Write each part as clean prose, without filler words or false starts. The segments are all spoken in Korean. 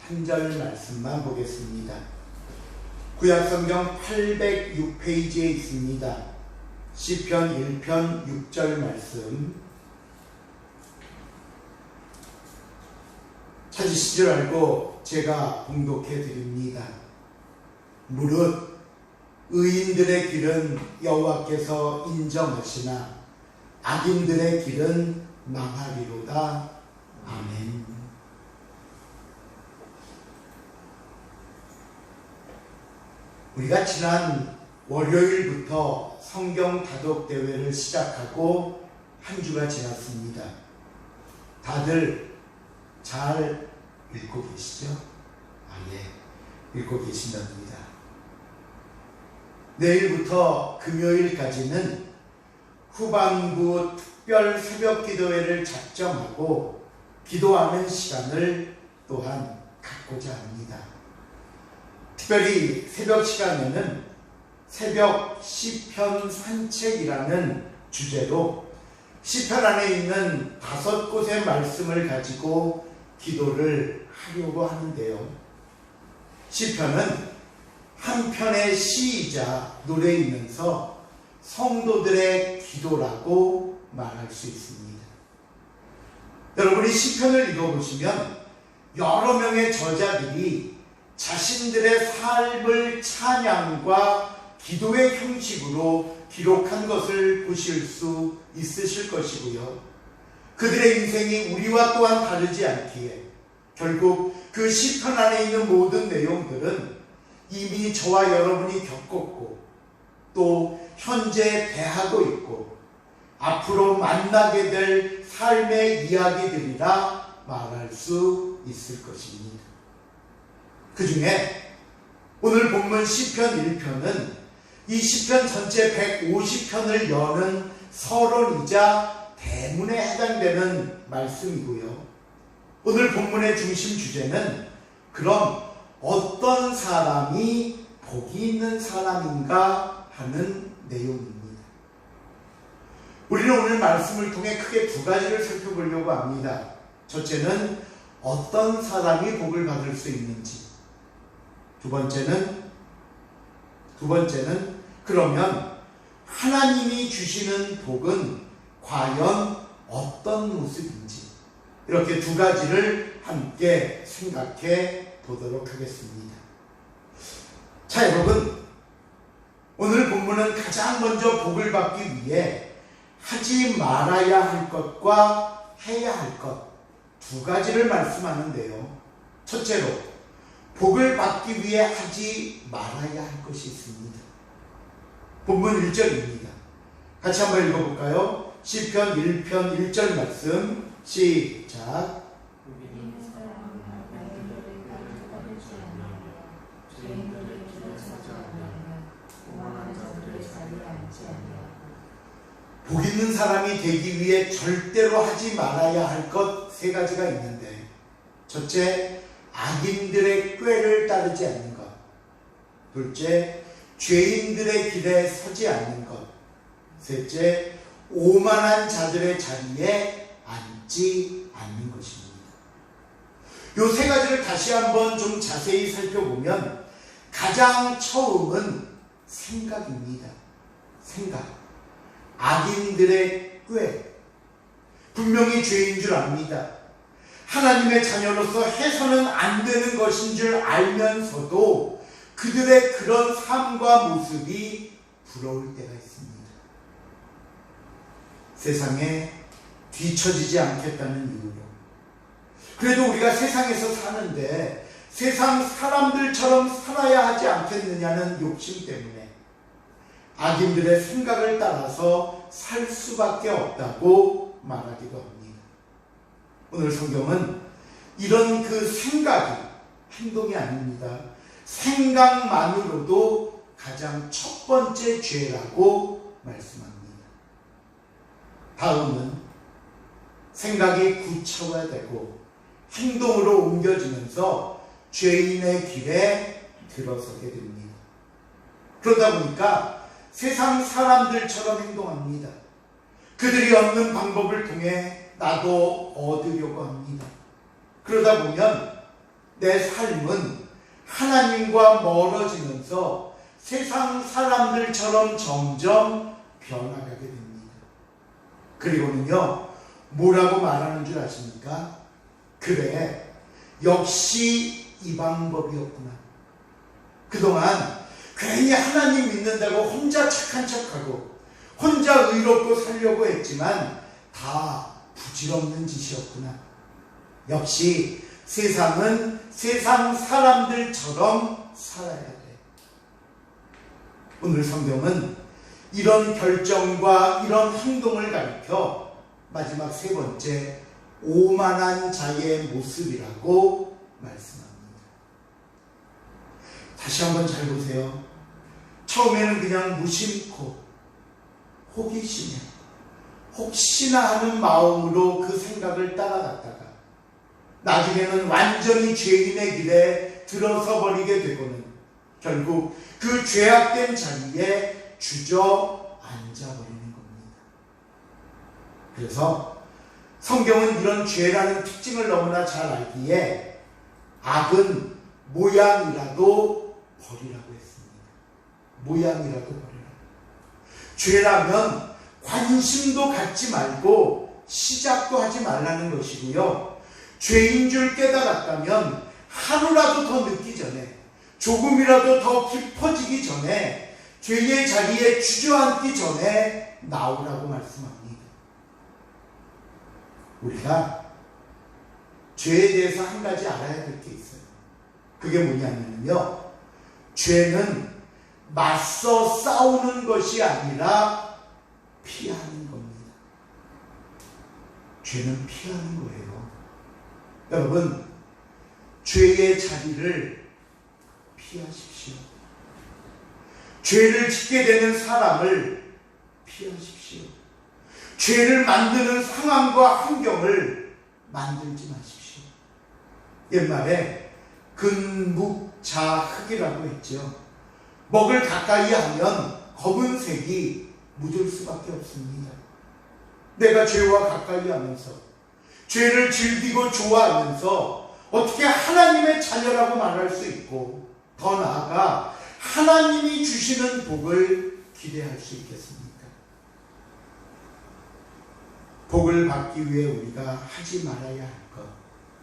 한 절 말씀만 보겠습니다. 구약성경 806페이지에 있습니다. 시편 1편 6절 말씀 찾으실 줄 알고 제가 봉독해 드립니다. 무릇 의인들의 길은 여호와께서 인정하시나 악인들의 길은 망하리로다. 아멘. 우리가 지난 월요일부터 성경 다독 대회를 시작하고 한 주가 지났습니다. 다들 잘 읽고 계시죠? 예, 읽고 계신답니다. 내일부터 금요일까지는 후반부 특별 새벽 기도회를 작정하고 기도하는 시간을 또한 갖고자 합니다. 특별히 새벽 시간에는 새벽 시편 산책이라는 주제로 시편 안에 있는 5곳의 말씀을 가지고 기도를 하려고 하는데요. 시편은 한 편의 시이자 노래이면서 성도들의 기도라고 말할 수 있습니다. 여러분이 시편을 읽어보시면 여러 명의 저자들이 자신들의 삶을 찬양과 기도의 형식으로 기록한 것을 보실 수 있으실 것이고요. 그들의 인생이 우리와 또한 다르지 않기에 결국 그 시편 안에 있는 모든 내용들은 이미 저와 여러분이 겪었고 또 현재 대하고 있고 앞으로 만나게 될 삶의 이야기들이라 말할 수 있을 것입니다. 그 중에 오늘 본문 시편 1편은 이 시편 전체 150편을 여는 서론이자 대문에 해당되는 말씀이고요. 오늘 본문의 중심 주제는 그럼 어떤 사람이 복이 있는 사람인가 하는 내용입니다. 우리는 오늘 말씀을 통해 크게 2가지를 살펴보려고 합니다. 첫째는 어떤 사람이 복을 받을 수 있는지, 두 번째는 그러면 하나님이 주시는 복은 과연 어떤 모습인지, 이렇게 2가지를 함께 생각해 보도록 하겠습니다. 자, 여러분, 오늘 본문은 가장 먼저 복을 받기 위해 하지 말아야 할 것과 해야 할 것 2가지를 말씀하는데요. 첫째로 복을 받기 위해 하지 말아야 할 것이 있습니다. 본문 1절입니다. 같이 한번 읽어볼까요? 시편 1편 1절 말씀 시작. 복 있는 사람이 되기 위해 절대로 하지 말아야 할 것 3가지가 있는데, 첫째, 악인들의 꾀를 따르지 않는 것. 둘째, 죄인들의 길에 서지 않는 것. 셋째, 오만한 자들의 자리에 앉지 않는 것입니다. 이 3가지를 다시 한번 좀 자세히 살펴보면 가장 처음은 생각입니다. 생각. 악인들의 꾀. 분명히 죄인 줄 압니다. 하나님의 자녀로서 해서는 안 되는 것인 줄 알면서도 그들의 그런 삶과 모습이 부러울 때가 있습니다. 세상에 뒤처지지 않겠다는 이유로. 그래도 우리가 세상에서 사는데 세상 사람들처럼 살아야 하지 않겠느냐는 욕심 때문에 악인들의 생각을 따라서 살 수밖에 없다고 말하기도 합니다. 오늘 성경은 이런 그 생각이 행동이 아닙니다. 생각만으로도 가장 첫 번째 죄라고 말씀합니다. 다음은 생각이 굳혀야 되고 행동으로 옮겨지면서 죄인의 길에 들어서게 됩니다. 그러다 보니까 세상 사람들처럼 행동합니다. 그들이 얻는 방법을 통해 나도 얻으려고 합니다. 그러다 보면 내 삶은 하나님과 멀어지면서 세상 사람들처럼 점점 변화가게 됩니다. 그리고는요, 뭐라고 말하는 줄 아십니까? 그래, 역시 이 방법이었구나. 그동안 괜히 하나님 믿는다고 혼자 착한 척하고 혼자 의롭고 살려고 했지만 다 부질없는 짓이었구나. 역시 세상은 세상 사람들처럼 살아야 돼. 오늘 성경은 이런 결정과 이런 행동을 가리켜 마지막 세 번째 오만한 자의 모습이라고 말씀합니다. 다시 한번 잘 보세요. 처음에는 그냥 무심코 호기심에 혹시나 하는 마음으로 그 생각을 따라갔다가 나중에는 완전히 죄인의 길에 들어서 버리게 되고는 결국 그 죄악된 자리에 주저앉아 버리는 겁니다. 그래서 성경은 이런 죄라는 특징을 너무나 잘 알기에 악은 모양이라도 버리라고 했습니다. 모양이라도 버리라고. 죄라면 관심도 갖지 말고 시작도 하지 말라는 것이고요. 죄인 줄 깨달았다면 하루라도 더 늦기 전에, 조금이라도 더 깊어지기 전에, 죄의 자리에 주저앉기 전에 나오라고 말씀합니다. 우리가 죄에 대해서 한 가지 알아야 될 게 있어요. 그게 뭐냐면요, 죄는 맞서 싸우는 것이 아니라 피하는 겁니다. 죄는 피하는 거예요. 여러분, 죄의 자리를 피하십시오. 죄를 짓게 되는 사람을 피하십시오. 죄를 만드는 상황과 환경을 만들지 마십시오. 옛말에 근묵자흑이라고 했죠. 먹을 가까이 하면 검은색이 묻을 수밖에 없습니다. 내가 죄와 가까이 하면서 죄를 즐기고 좋아하면서 어떻게 하나님의 자녀라고 말할 수 있고 더 나아가 하나님이 주시는 복을 기대할 수 있겠습니까? 복을 받기 위해 우리가 하지 말아야 할 것,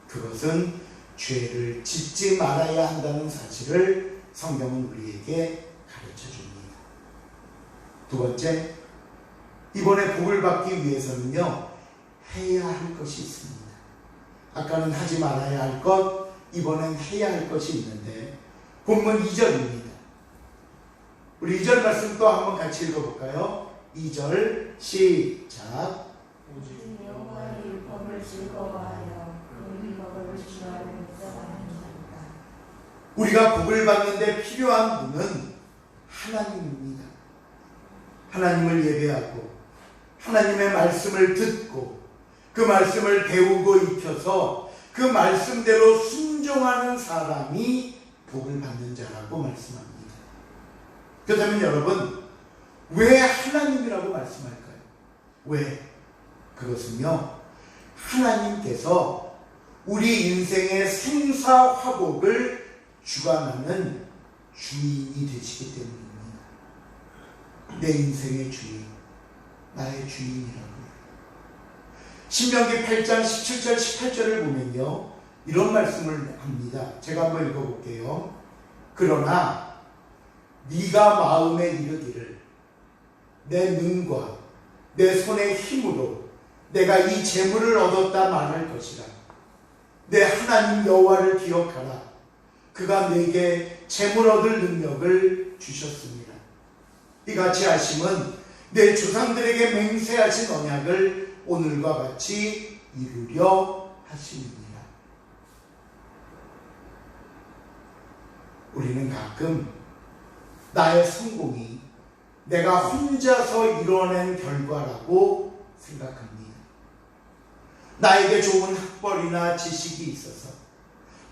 그것은 죄를 짓지 말아야 한다는 사실을 성경은 우리에게 가르쳐 줍니다. 두 번째, 이번에 복을 받기 위해서는요, 해야 할 것이 있습니다. 아까는 하지 말아야 할 것, 이번엔 해야 할 것이 있는데 본문 2절입니다. 우리 2절 말씀 또 한번 같이 읽어볼까요? 2절 시작. 오직 여호와의 율법을 즐거워하여 그 율법을 주하는 자가 우리가 복을 받는데 필요한 분은 하나님입니다. 하나님을 예배하고 하나님의 말씀을 듣고 그 말씀을 배우고 익혀서 그 말씀대로 순종하는 사람이 복을 받는 자라고 말씀합니다. 그렇다면 여러분, 왜 하나님이라고 말씀할까요? 왜? 그것은요, 하나님께서 우리 인생의 생사화복을 주관하는 주인이 되시기 때문입니다. 내 인생의 주인, 나의 주인이라고요. 신명기 8장 17절 18절을 보면요, 이런 말씀을 합니다. 제가 한번 읽어볼게요. 그러나 네가 마음에 이르기를 내 눈과 내 손의 힘으로 내가 이 재물을 얻었다 말할 것이라. 내 하나님 여호와를 기억하라. 그가 내게 재물 얻을 능력을 주셨습니다. 이같이 하심은 내 조상들에게 맹세하신 언약을 오늘과 같이 이루려 하심이니라. 우리는 가끔 나의 성공이 내가 혼자서 이뤄낸 결과라고 생각합니다. 나에게 좋은 학벌이나 지식이 있어서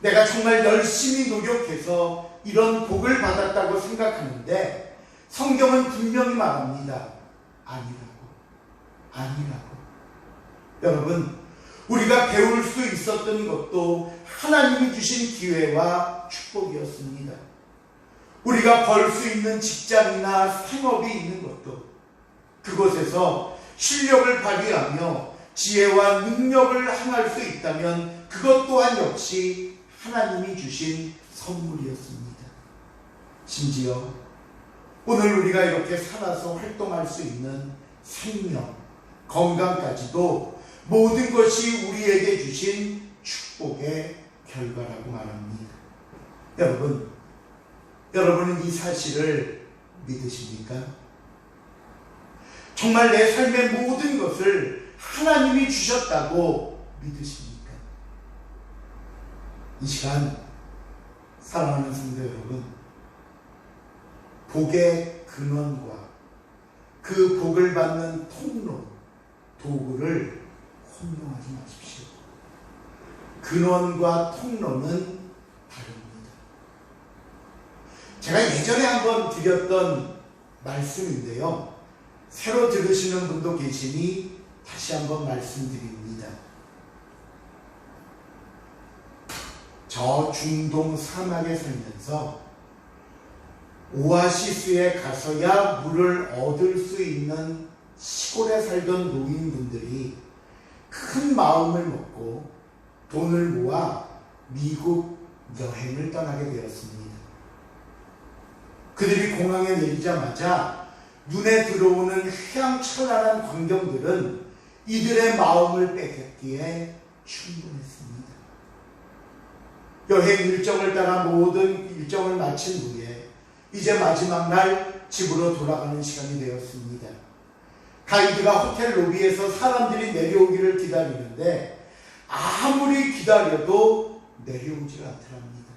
내가 정말 열심히 노력해서 이런 복을 받았다고 생각하는데 성경은 분명히 말합니다. 아니라고. 여러분, 우리가 배울 수 있었던 것도 하나님이 주신 기회와 축복이었습니다. 우리가 벌 수 있는 직장이나 상업이 있는 것도 그곳에서 실력을 발휘하며 지혜와 능력을 행할 수 있다면 그것 또한 역시 하나님이 주신 선물이었습니다. 심지어 오늘 우리가 이렇게 살아서 활동할 수 있는 생명, 건강까지도 모든 것이 우리에게 주신 축복의 결과라고 말합니다. 여러분은 이 사실을 믿으십니까? 정말 내 삶의 모든 것을 하나님이 주셨다고 믿으십니까? 이 시간 사랑하는 성도 여러분, 복의 근원과 그 복을 받는 통로, 도구를 혼동하지 마십시오. 근원과 통로는 다릅니다. 제가 예전에 한번 드렸던 말씀인데요, 새로 들으시는 분도 계시니 다시 한번 말씀드립니다. 저 중동 사막에 살면서 오아시스에 가서야 물을 얻을 수 있는 시골에 살던 노인분들이 큰 마음을 먹고 돈을 모아 미국 여행을 떠나게 되었습니다. 그들이 공항에 내리자마자 눈에 들어오는 휘황찬란한 광경들은 이들의 마음을 뺏겼기에 충분했습니다. 여행 일정을 따라 모든 일정을 마친 후에 이제 마지막 날 집으로 돌아가는 시간이 되었습니다. 가이드가 호텔 로비에서 사람들이 내려오기를 기다리는데 아무리 기다려도 내려오질 않더랍니다.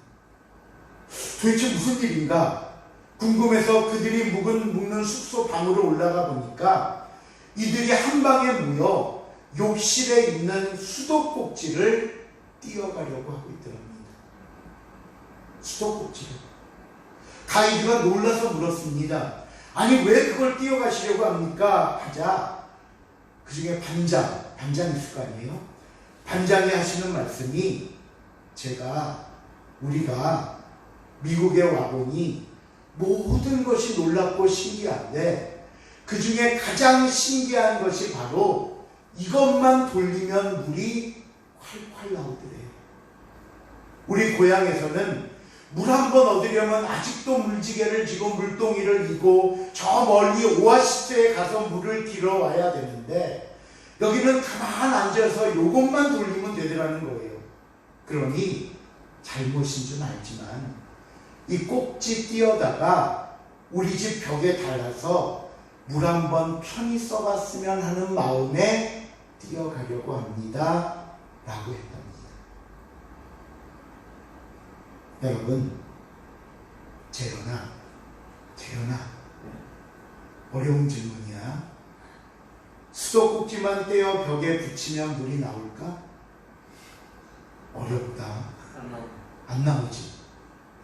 도대체 무슨 일인가 궁금해서 그들이 묵는 숙소 방으로 올라가 보니까 이들이 한 방에 모여 욕실에 있는 수도꼭지를 띄어가려고 하고 있더랍니다. 수도꼭지를. 가이드가 놀라서 물었습니다. 아니 왜 그걸 띄어가시려고 합니까? 하자 그 중에 반장이 있을 거 아니에요? 반장이 하시는 말씀이 우리가 미국에 와보니 모든 것이 놀랍고 신기한데 그 중에 가장 신기한 것이 바로 이것만 돌리면 물이 활활 나오더래요. 우리 고향에서는 물 한 번 얻으려면 아직도 물지개를 지고 물동이를 이고 저 멀리 오아시스에 가서 물을 길어 와야 되는데 여기는 가만 앉아서 이것만 돌리면 되더라는 거예요. 그러니 잘못인 줄 알지만 이 꼭지 띄어다가 우리 집 벽에 달아서 물 한 번 편히 써봤으면 하는 마음에 띄어가려고 합니다. 라고 했답니다. 여러분, 재현아, 어려운 질문이야. 수도꼭지만 떼어 벽에 붙이면 물이 나올까? 어렵다. 안 나오지?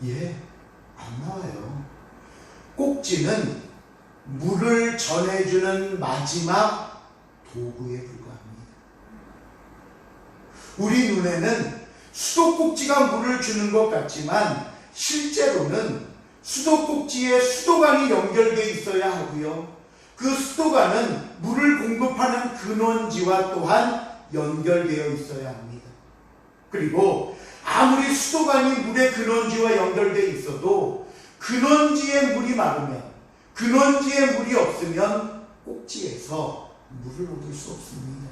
예, 안 나와요. 꼭지는 물을 전해주는 마지막 도구에 불과합니다. 우리 눈에는 수도꼭지가 물을 주는 것 같지만 실제로는 수도꼭지에 수도관이 연결되어 있어야 하고요. 그 수도관은 물을 공급하는 근원지와 또한 연결되어 있어야 합니다. 그리고 아무리 수도관이 물의 근원지와 연결되어 있어도 근원지에 물이 마르면, 근원지에 물이 없으면 꼭지에서 물을 얻을 수 없습니다.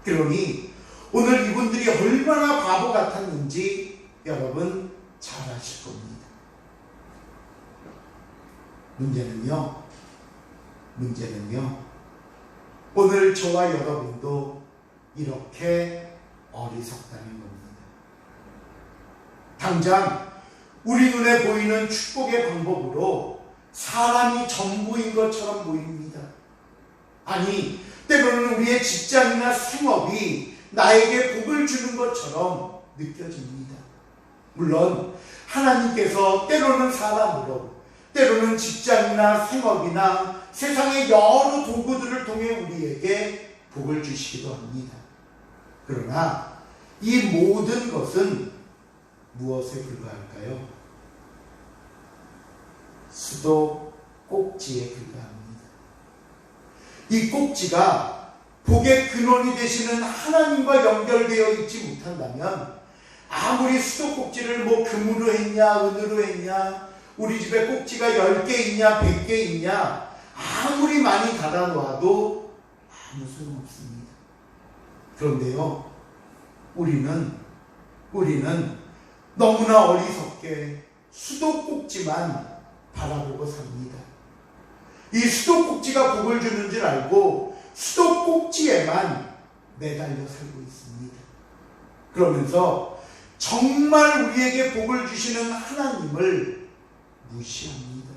그러니 오늘 이분들이 얼마나 바보 같았는지 여러분 잘 아실 겁니다. 문제는요, 오늘 저와 여러분도 이렇게 어리석다는 겁니다. 당장 우리 눈에 보이는 축복의 방법으로 사람이 전부인 것처럼 보입니다. 아니, 때로는 우리의 직장이나 생업이 나에게 복을 주는 것처럼 느껴집니다. 물론 하나님께서 때로는 사람으로, 때로는 직장이나 생업이나 세상의 여러 도구들을 통해 우리에게 복을 주시기도 합니다. 그러나 이 모든 것은 무엇에 불과할까요? 수도 꼭지에 불과합니다. 이 꼭지가 복의 근원이 되시는 하나님과 연결되어 있지 못한다면 아무리 수도 꼭지를 뭐 금으로 했냐 은으로 했냐 우리 집에 꼭지가 10개 있냐 100개 있냐 아무리 많이 달아놓아도 아무 소용없습니다. 그런데요 우리는 너무나 어리석게 수도 꼭지만 바라보고 삽니다. 이 수도 꼭지가 복을 주는 줄 알고 수도 꼭지에만 매달려 살고 있습니다. 그러면서 정말 우리에게 복을 주시는 하나님을 무시합니다.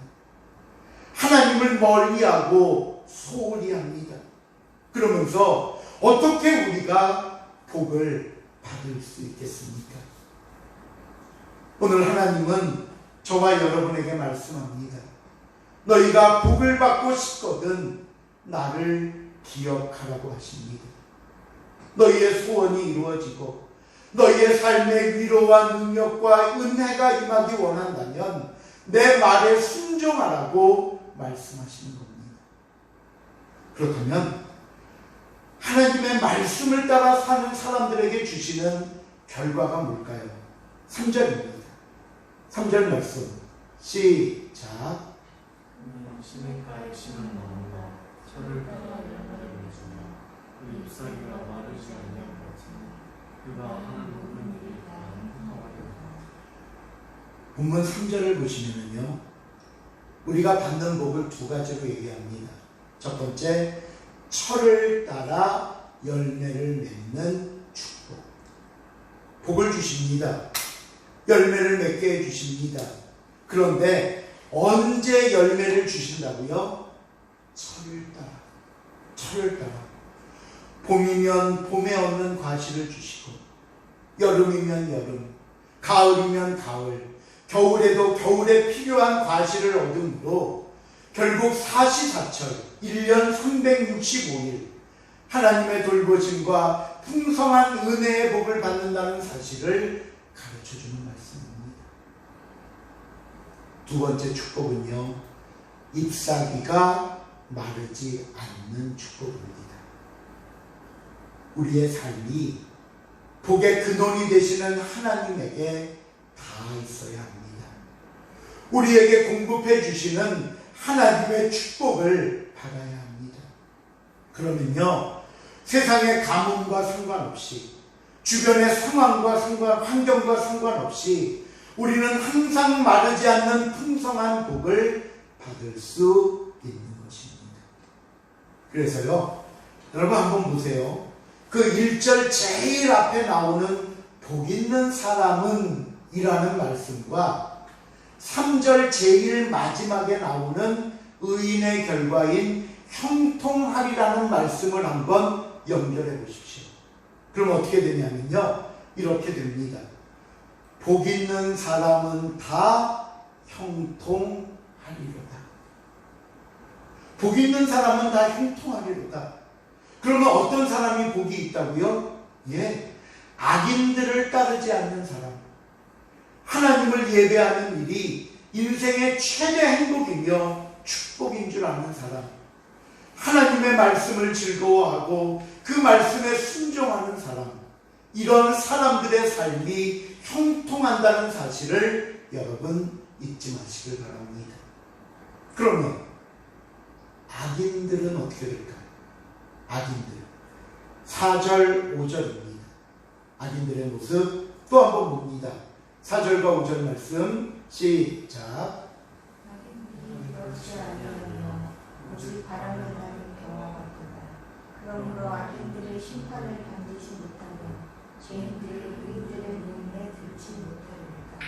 하나님을 멀리하고 소홀히 합니다. 그러면서 어떻게 우리가 복을 받을 수 있겠습니까? 오늘 하나님은 저와 여러분에게 말씀합니다. 너희가 복을 받고 싶거든 나를 기억하라고 하십니다. 너희의 소원이 이루어지고 너희의 삶의 위로와 능력과 은혜가 임하기 원한다면 내 말에 순종하라고 말씀하시는 겁니다. 그렇다면 하나님의 말씀을 따라 사는 사람들에게 주시는 결과가 뭘까요? 3절입니다. 3절 말씀 시작. 심의 가에 심은 나무가 철을 따라 열매를 주며 그 잎사귀가 마르지 아니하였으니 그가 하는 부분들이 다 풍성하리로다. 본문 3절을 보시면요 우리가 받는 복을 두 가지로 얘기합니다. 첫 번째 철을 따라 열매를 맺는 축복. 복을 주십니다. 열매를 맺게 해주십니다. 그런데 언제 열매를 주신다고요? 철을 따라. 봄이면 봄에 얻는 과실을 주시고 여름이면 여름, 가을이면 가을, 겨울에도 겨울에 필요한 과실을 얻음으로 결국 사시사철 1년 365일 하나님의 돌보심과 풍성한 은혜의 복을 받는다는 사실을 가르쳐주는 말씀입니다. 두 번째 축복은요 잎사귀가 마르지 않는 축복입니다. 우리의 삶이 복의 근원이 되시는 하나님에게 다 있어야 합니다. 우리에게 공급해 주시는 하나님의 축복을 받아야 합니다. 그러면요 세상의 가뭄과 상관없이 주변의 상황과 환경과 상관없이 우리는 항상 마르지 않는 풍성한 복을 받을 수 있는 것입니다. 그래서요 여러분 한번 보세요. 그 1절 제일 앞에 나오는 복 있는 사람은 이라는 말씀과 3절 제일 마지막에 나오는 의인의 결과인 형통하리라는 말씀을 한번 연결해 보십시오. 그럼 어떻게 되냐면요 이렇게 됩니다. 복 있는 사람은 다 형통하리로다. 복 있는 사람은 다 형통하리로다. 그러면 어떤 사람이 복이 있다고요? 악인들을 따르지 않는 사람, 하나님을 예배하는 일이 인생의 최대 행복이며 축복인 줄 아는 사람, 하나님의 말씀을 즐거워하고 그 말씀에 순종하는 사람, 이런 사람들의 삶이 형통한다는 사실을 여러분 잊지 마시길 바랍니다. 그러면 악인들은 어떻게 될까요? 악인들 4절 5절입니다. 악인들의 모습 또 한번 봅니다. 4절과 5절 말씀 시작. 악인들이 그렇지 아니하며 오직 바람을 나는 경화가 같도다. 그러므로 악인들의 심판을 견디지 못하며 죄인들이 의인들의 눈에 들지 못하리로다.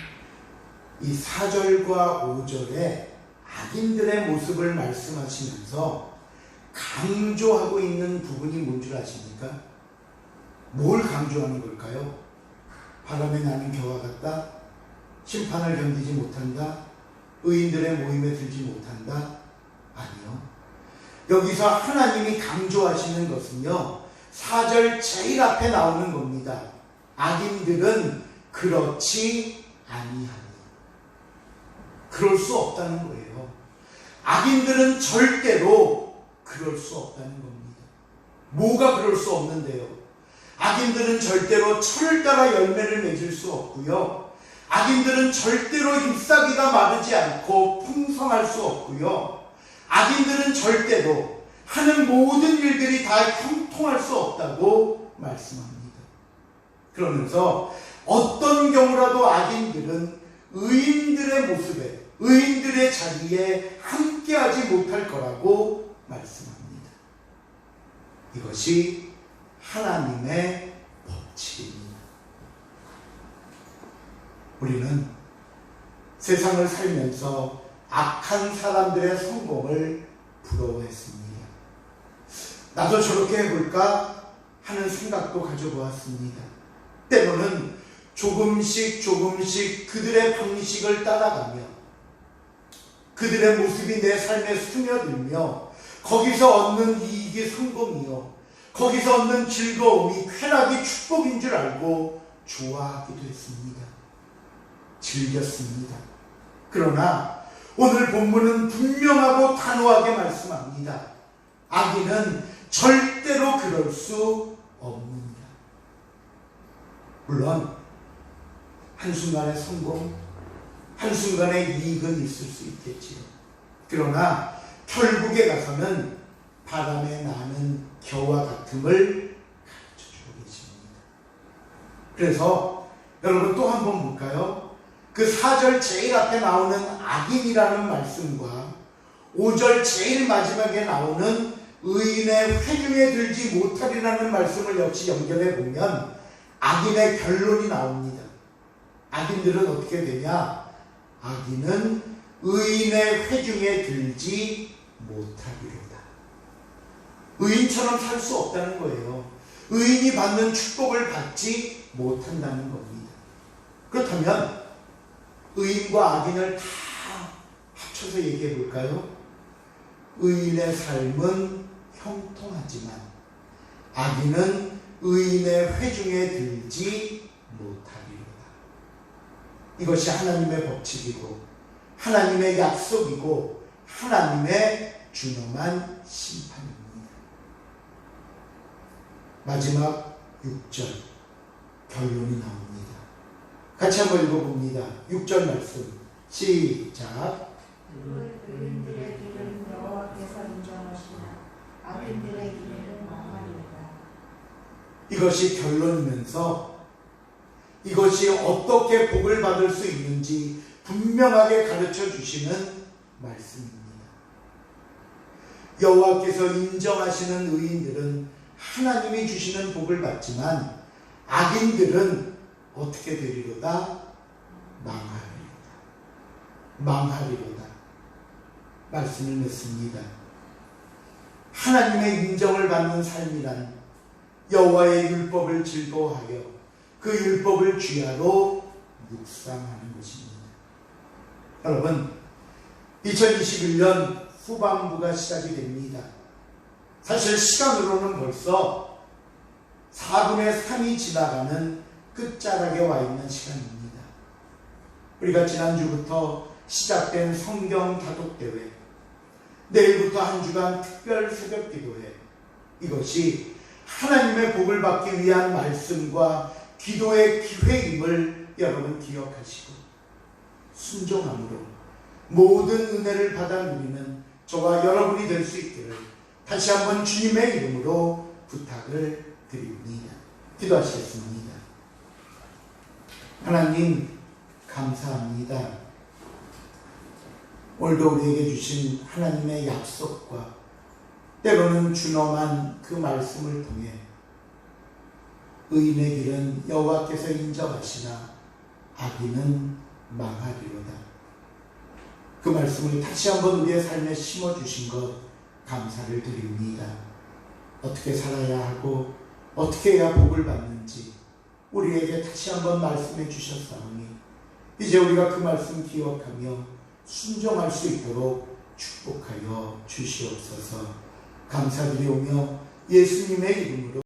이 4절과 5절에 악인들의 모습을 말씀하시면서 강조하고 있는 부분이 뭔 줄 아십니까? 뭘 강조하는 걸까요? 바람에 나는 겨와 같다? 심판을 견디지 못한다? 의인들의 모임에 들지 못한다? 아니요. 여기서 하나님이 강조하시는 것은요 4절 제일 앞에 나오는 겁니다. 악인들은 그렇지 아니하니. 그럴 수 없다는 거예요. 악인들은 절대로 그럴 수 없다는 겁니다. 뭐가 그럴 수 없는데요? 악인들은 절대로 철을 따라 열매를 맺을 수 없고요. 악인들은 절대로 잎사귀가 마르지 않고 풍성할 수 없고요. 악인들은 절대로 하는 모든 일들이 다 형통할 수 없다고 말씀합니다. 그러면서 어떤 경우라도 악인들은 의인들의 모습에, 의인들의 자리에 함께하지 못할 거라고 말씀합니다. 이것이 하나님의 법칙입니다. 우리는 세상을 살면서 악한 사람들의 성공을 부러워했습니다. 나도 저렇게 해볼까 하는 생각도 가져보았습니다. 때로는 조금씩 그들의 방식을 따라가며 그들의 모습이 내 삶에 스며들며 거기서 얻는 이익이 성공이요, 거기서 얻는 즐거움이 쾌락이 축복인 줄 알고 좋아하기도 했습니다. 즐겼습니다. 그러나 오늘 본문은 분명하고 단호하게 말씀합니다. 악인은 절대로 그럴 수 없느니라. 물론 한순간의 성공, 한순간의 이익은 있을 수 있겠지요. 그러나 결국에 가서는 바람에 나는 겨와 같음을 가르쳐주고 계십니다. 그래서 여러분 또 한번 볼까요? 그 4절 제일 앞에 나오는 악인이라는 말씀과 5절 제일 마지막에 나오는 의인의 회중에 들지 못하리라는 말씀을 역시 연결해 보면 악인의 결론이 나옵니다. 악인들은 어떻게 되냐? 악인은 의인의 회중에 들지 못하리로다. 의인처럼 살 수 없다는 거예요. 의인이 받는 축복을 받지 못한다는 겁니다. 그렇다면 의인과 악인을 다 합쳐서 얘기해 볼까요? 의인의 삶은 형통하지만 악인은 의인의 회중에 들지 못하리로다. 이것이 하나님의 법칙이고 하나님의 약속이고 하나님의 준엄한 심판입니다. 마지막 6절 결론이 나옵니다. 같이 한번 읽어봅니다. 6절 말씀 시작. 의인들의 길은 여호와께서 인정하시나 악인들의 길은 망하리로다. 이것이 결론이면서 이것이 어떻게 복을 받을 수 있는지 분명하게 가르쳐 주시는 말씀입니다. 여호와께서 인정하시는 의인들은 하나님이 주시는 복을 받지만 악인들은 어떻게 되리로다? 망하리로다. 말씀을 맺습니다. 하나님의 인정을 받는 삶이란 여호와의 율법을 즐거워하여 그 율법을 주야로 묵상하는 것입니다. 여러분, 2021년 후반부가 시작이 됩니다. 사실 시간으로는 벌써 4분의 3이 지나가는 끝자락에 와 있는 시간입니다. 우리가 지난주부터 시작된 성경 다독대회, 내일부터 한 주간 특별 새벽 기도회, 이것이 하나님의 복을 받기 위한 말씀과 기도의 기회임을 여러분 기억하시고 순종함으로 모든 은혜를 받아 누리는 저와 여러분이 될 수 있기를 다시 한번 주님의 이름으로 부탁을 드립니다. 기도하시겠습니다. 하나님 감사합니다. 오늘도 우리에게 주신 하나님의 약속과 때로는 준엄한 그 말씀을 통해 의인의 길은 여호와께서 인정하시나 악인은 망하리로다. 그 말씀을 다시 한번 우리의 삶에 심어주신 것 감사를 드립니다. 어떻게 살아야 하고 어떻게 해야 복을 받는지 우리에게 다시 한번 말씀해 주셨사오니 이제 우리가 그 말씀 기억하며 순종할 수 있도록 축복하여 주시옵소서. 감사드리오며 예수님의 이름으로